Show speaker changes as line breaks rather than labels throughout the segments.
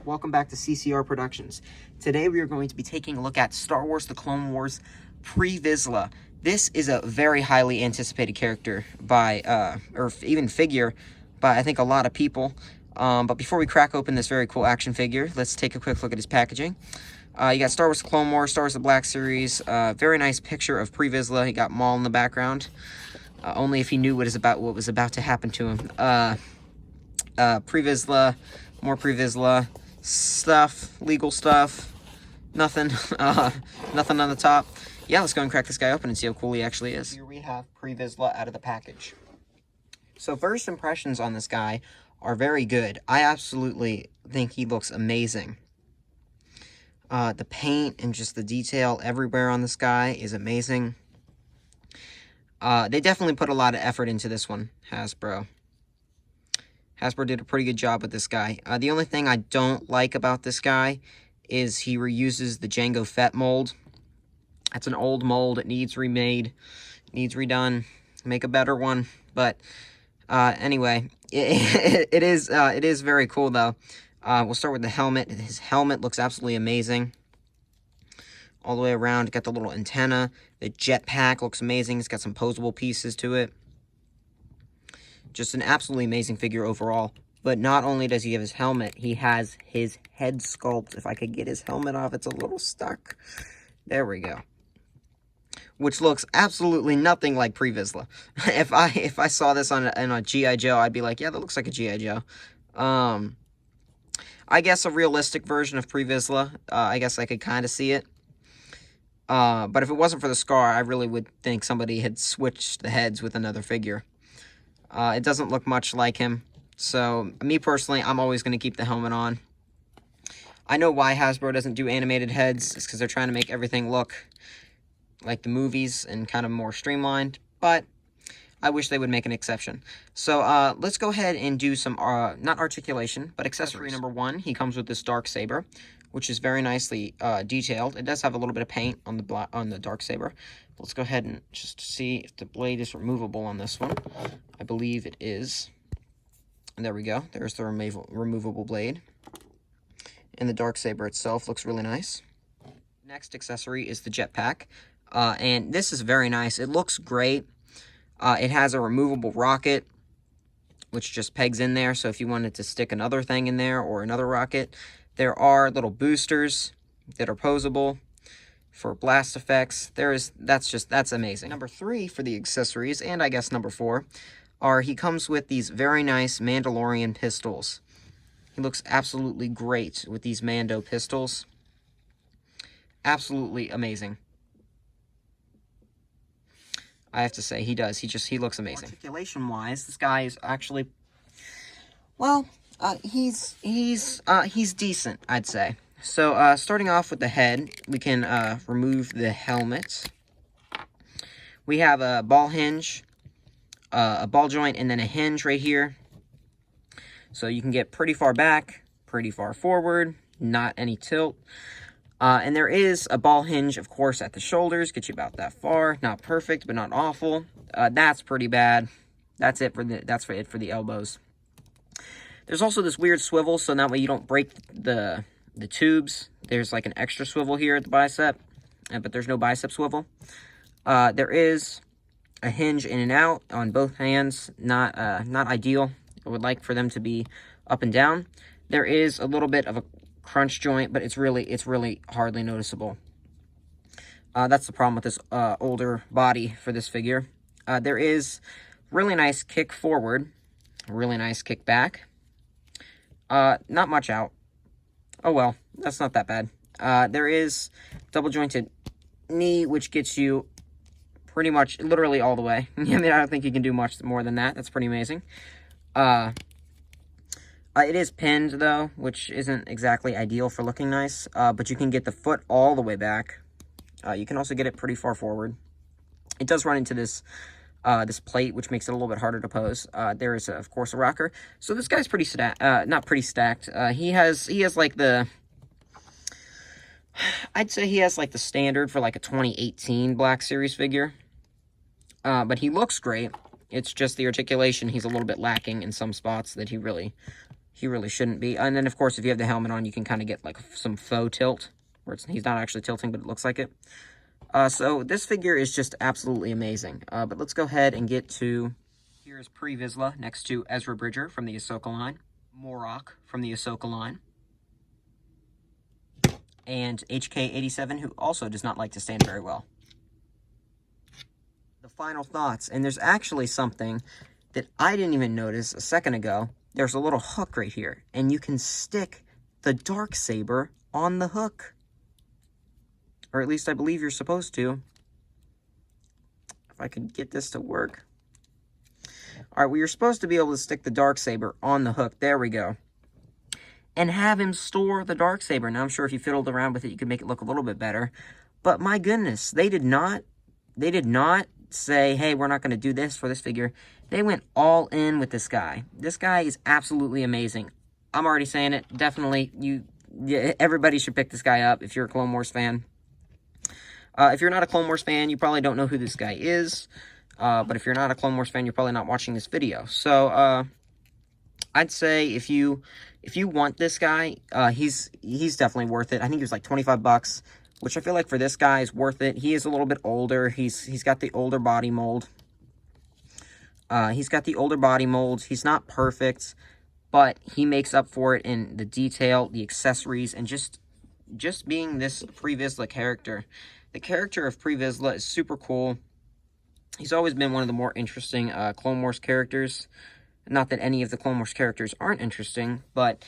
Welcome back to CCR Productions. Today we are going to be taking a look at Star Wars The Clone Wars Pre-Visla. This is a very highly anticipated character by, or even figure by I think a lot of people. But before we crack open this very cool action figure, let's take a quick look at his packaging. You got Star Wars The Clone Wars, Star Wars The Black Series, very nice picture of Pre-Visla. He got Maul in the background. Only if he knew what was about to happen to him. Pre-Visla, more Pre-Visla stuff, legal stuff, nothing, nothing on the top. Yeah, let's go and crack this guy open and see how cool he actually is. Here we have Pre-Visla out of the package. So first impressions on this guy are very good. I absolutely think he looks amazing. The paint and just the detail everywhere on this guy is amazing. They definitely put a lot of effort into this one, Hasbro. Hasbro did a pretty good job with this guy. The only thing I don't like about this guy is he reuses the Jango Fett mold. That's an old mold. It needs remade. Needs redone. Make a better one. But anyway, it is very cool, though. We'll start with the helmet. His helmet looks absolutely amazing. All the way around. Got the little antenna. The jetpack looks amazing. It's got some posable pieces to it. Just an absolutely amazing figure overall. But not only does he have his helmet, he has his head sculpt. If I could get his helmet off, it's a little stuck. There we go. Which looks absolutely nothing like Pre-Visla. If I saw this on a G.I. Joe, I'd be like, yeah, that looks like a G.I. Joe. I guess a realistic version of Pre-Visla. I guess I could kind of see it. But if it wasn't for the scar, I really would think somebody had switched the heads with another figure. It doesn't look much like him. So, me personally, I'm always going to keep the helmet on. I know why Hasbro doesn't do animated heads. It's because they're trying to make everything look like the movies and kind of more streamlined. But I wish they would make an exception. So, let's go ahead and do some, not articulation, but accessory number one. He comes with this Darksaber, which is very nicely detailed. It does have a little bit of paint on the Darksaber. Let's go ahead and just see if the blade is removable on this one. I believe it is. And there we go. There's the removable blade. And the Darksaber itself looks really nice. Next accessory is the jetpack. And this is very nice. It looks great. It has a removable rocket, which just pegs in there. So if you wanted to stick another thing in there or another rocket, there are little boosters that are posable for blast effects. That's amazing. Number 3 for the accessories, and I guess number 4, he comes with these very nice Mandalorian pistols. He looks absolutely great with these Mando pistols. Absolutely amazing. I have to say, he does. He looks amazing. Articulation-wise, this guy is actually, well, he's decent, I'd say. So, starting off with the head, we can remove the helmet. We have a ball hinge, a ball joint, and then a hinge right here. So you can get pretty far back, pretty far forward, not any tilt. And there is a ball hinge, of course, at the shoulders. Get you about that far. Not perfect, but not awful. That's pretty bad. That's it for the elbows. There's also this weird swivel, so that way you don't break the tubes. There's like an extra swivel here at the bicep, but there's no bicep swivel. There is a hinge in and out on both hands. Not ideal. I would like for them to be up and down. There is a little bit of a crunch joint, but it's really hardly noticeable. That's the problem with this older body for this figure. There is really nice kick forward, really nice kick back. Not much out. Oh well, that's not that bad. There is double jointed knee, which gets you pretty much literally all the way. I mean, I don't think you can do much more than that. That's pretty amazing. It is pinned, though, which isn't exactly ideal for looking nice, but you can get the foot all the way back. You can also get it pretty far forward. It does run into this this plate, which makes it a little bit harder to pose. There is, of course, a rocker. So this guy's pretty not pretty stacked. He has like the, I'd say he has like the standard for like a 2018 Black Series figure. But he looks great. It's just the articulation. He's a little bit lacking in some spots that he really shouldn't be. And then, of course, if you have the helmet on, you can kind of get, like, some faux tilt, where he's not actually tilting, but it looks like it. So this figure is just absolutely amazing. But let's go ahead and get to... Here's Pre-Visla next to Ezra Bridger from the Ahsoka line, Morok from the Ahsoka line, and HK-87, who also does not like to stand very well. The final thoughts, and there's actually something that I didn't even notice a second ago. There's a little hook right here, and you can stick the Darksaber on the hook. Or at least I believe you're supposed to. If I could get this to work. Alright, well, you're supposed to be able to stick the Darksaber on the hook. There we go. And have him store the Darksaber. Now, I'm sure if you fiddled around with it, you could make it look a little bit better. But my goodness, they did not say, hey, we're not going to do this for this figure. They went all in with this guy. This guy is absolutely amazing. I'm already saying it. Definitely, everybody should pick this guy up if you're a Clone Wars fan. If you're not a Clone Wars fan, you probably don't know who this guy is. But if you're not a Clone Wars fan, you're probably not watching this video. So, I'd say if you want this guy, he's definitely worth it. I think he was like 25 bucks, which I feel like for this guy is worth it. He is a little bit older. He's got the older body mold. He's not perfect, but he makes up for it in the detail, the accessories, and just being this Pre-Visla character. The character of Pre-Visla is super cool. He's always been one of the more interesting Clone Wars characters. Not that any of the Clone Wars characters aren't interesting, but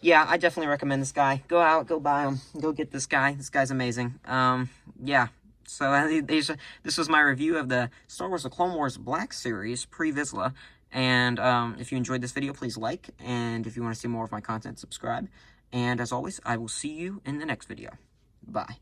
yeah, I definitely recommend this guy. Go out, go buy him, go get this guy. This guy's amazing. Yeah, so this was my review of the Star Wars The Clone Wars Black Series, Pre-Visla. And if you enjoyed this video, please like. And if you want to see more of my content, subscribe. And as always, I will see you in the next video. Bye.